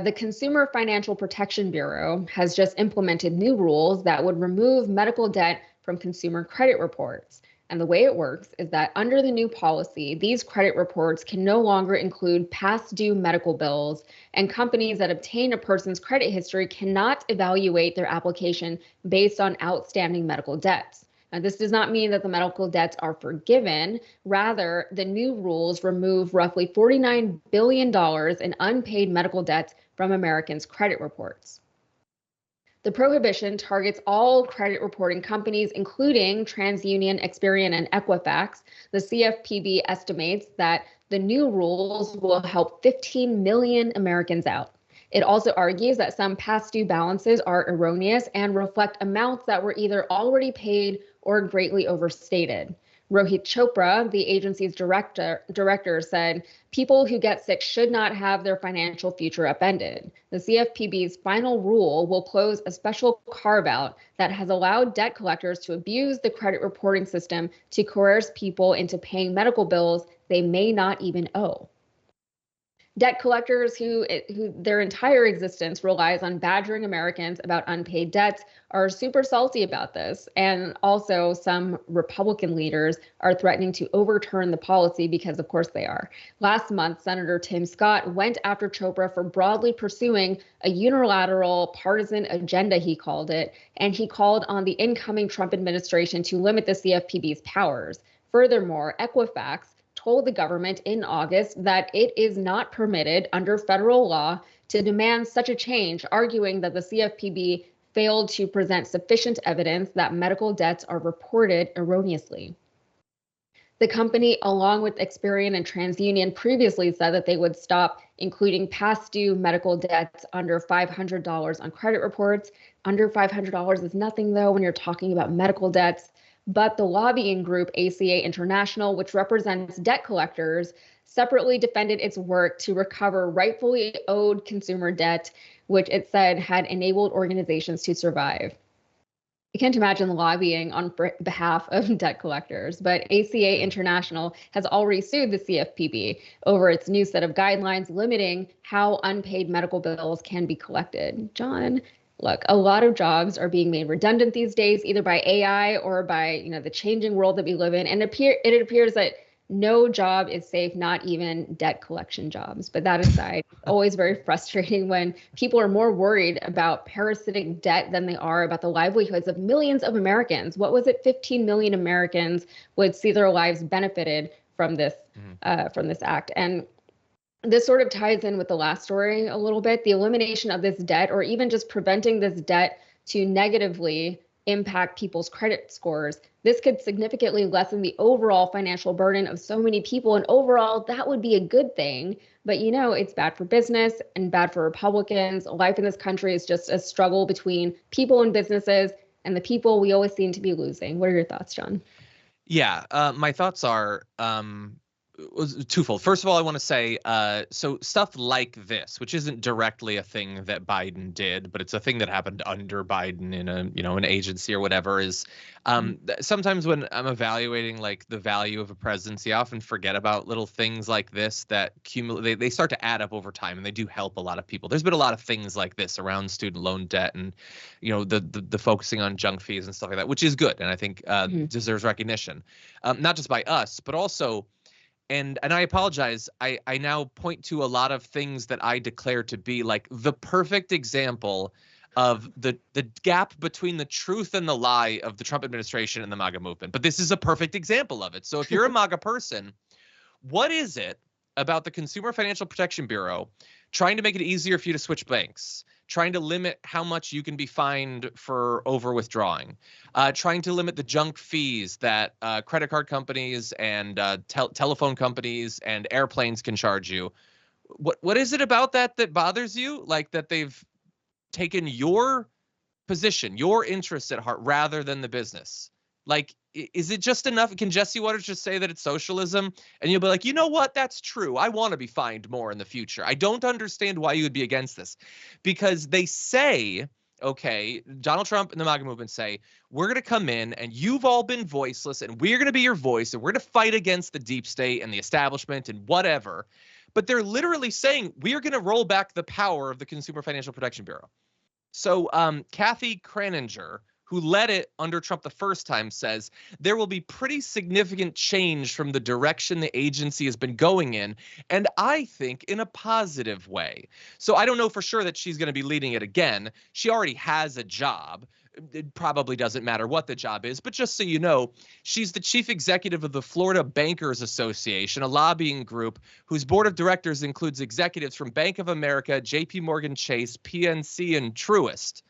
the Consumer Financial Protection Bureau has just implemented new rules that would remove medical debt from consumer credit reports. And the way it works is that under the new policy, these credit reports can no longer include past due medical bills, and companies that obtain a person's credit history cannot evaluate their application based on outstanding medical debts. Now, this does not mean that the medical debts are forgiven. Rather, the new rules remove roughly $49 billion in unpaid medical debts from Americans' credit reports. The prohibition targets all credit reporting companies, including TransUnion, Experian, and Equifax. The CFPB estimates that the new rules will help 15 million Americans out. It also argues that some past due balances are erroneous and reflect amounts that were either already paid or greatly overstated. Rohit Chopra, the agency's director, said people who get sick should not have their financial future upended. The CFPB's final rule will close a special carve-out that has allowed debt collectors to abuse the credit reporting system to coerce people into paying medical bills they may not even owe. Debt collectors who their entire existence relies on badgering Americans about unpaid debts are super salty about this. And also some Republican leaders are threatening to overturn the policy because, of course, they are. Last month, Senator Tim Scott went after Chopra for broadly pursuing a unilateral partisan agenda, he called it, and he called on the incoming Trump administration to limit the CFPB's powers. Furthermore, Equifax told the government in August that it is not permitted under federal law to demand such a change, arguing that the CFPB failed to present sufficient evidence that medical debts are reported erroneously. The company, along with Experian and TransUnion, previously said that they would stop including past due medical debts under $500 on credit reports. Under $500 is nothing, though, when you're talking about medical debts. But the lobbying group ACA International, which represents debt collectors, separately defended its work to recover rightfully owed consumer debt, which it said had enabled organizations to survive. I can't imagine lobbying on behalf of debt collectors, but ACA International has already sued the CFPB over its new set of guidelines limiting how unpaid medical bills can be collected. John, look, a lot of jobs are being made redundant these days, either by AI or by the changing world that we live in. And it appears that no job is safe, not even debt collection jobs. But that aside, it's always very frustrating when people are more worried about parasitic debt than they are about the livelihoods of millions of Americans. What was it? 15 million Americans would see their lives benefited from this act. And this sort of ties in with the last story a little bit. The elimination of this debt, or even just preventing this debt to negatively impact people's credit scores, this could significantly lessen the overall financial burden of so many people. And overall, that would be a good thing. But it's bad for business and bad for Republicans. Life in this country is just a struggle between people and businesses, and the people we always seem to be losing. What are your thoughts, John? Yeah, my thoughts are was twofold. First of all, I want to say, so stuff like this, which isn't directly a thing that Biden did, but it's a thing that happened under Biden in an agency or whatever, is sometimes when I'm evaluating like the value of a presidency, I often forget about little things like this that they start to add up over time, and they do help a lot of people. There's been a lot of things like this around student loan debt and the focusing on junk fees and stuff like that, which is good, and I think deserves recognition, not just by us, but also. And I apologize. I now point to a lot of things that I declare to be like the perfect example of the gap between the truth and the lie of the Trump administration and the MAGA movement. But this is a perfect example of it. So if you're a MAGA person, what is it about the Consumer Financial Protection Bureau trying to make it easier for you to switch banks, trying to limit how much you can be fined for over withdrawing, trying to limit the junk fees that credit card companies and telephone companies and airplanes can charge you? What is it about that bothers you? Like that they've taken your position, your interests at heart rather than the business? Like, is it just enough? Can Jesse Waters just say that it's socialism? And you'll be like, you know what? That's true. I want to be fined more in the future. I don't understand why you would be against this. Because they say, okay, Donald Trump and the MAGA movement say, we're going to come in and you've all been voiceless and we're going to be your voice and we're going to fight against the deep state and the establishment and whatever. but they're literally saying we are going to roll back the power of the Consumer Financial Protection Bureau. So Kathy Kraninger, who led it under Trump the first time, says there will be pretty significant change from the direction the agency has been going in, and I think in a positive way. So I don't know for sure that she's going to be leading it again. She already has a job. It probably doesn't matter what the job is, but just so you know, she's the chief executive of the Florida Bankers Association, a lobbying group whose board of directors includes executives from Bank of America, JP Morgan Chase, PNC, and Truist.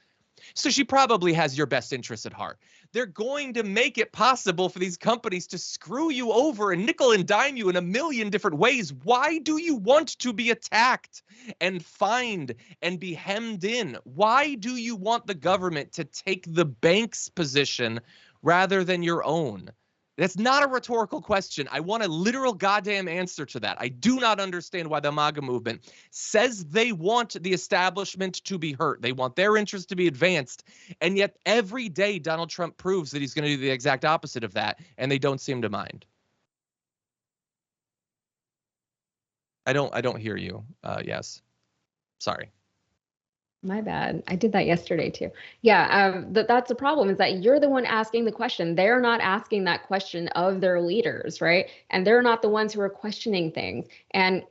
So she probably has your best interests at heart. They're going to make it possible for these companies to screw you over and nickel and dime you in a million different ways. Why do you want to be attacked and fined and be hemmed in? Why do you want the government to take the bank's position rather than your own? That's not a rhetorical question. I want a literal goddamn answer to that. I do not understand why the MAGA movement says they want the establishment to be hurt. They want their interests to be advanced. And yet every day Donald Trump proves that he's going to do the exact opposite of that, and they don't seem to mind. I don't hear you. Yes. Sorry. My bad. I did that yesterday too. Yeah, that's the problem, is that you're the one asking the question. They're not asking that question of their leaders, right? And they're not the ones who are questioning things. And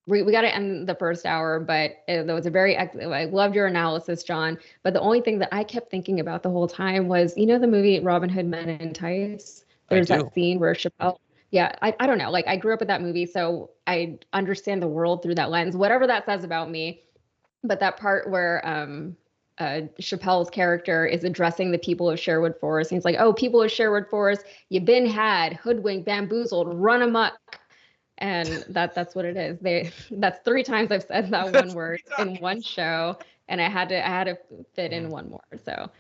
we got to end the first hour, but it was a I loved your analysis, John. But the only thing that I kept thinking about the whole time was, you know, the movie Robin Hood Men in Tights? There's that scene where Chappelle, yeah, I don't know. Like, I grew up with that movie, so I understand the world through that lens, whatever that says about me. But that part where Chappelle's character is addressing the people of Sherwood Forest, and he's like, "Oh, people of Sherwood Forest, you've been had, hoodwinked, bamboozled, run amok," and that's what it is. That's 3 times I've said that one word in one show, and I had to fit in one more. So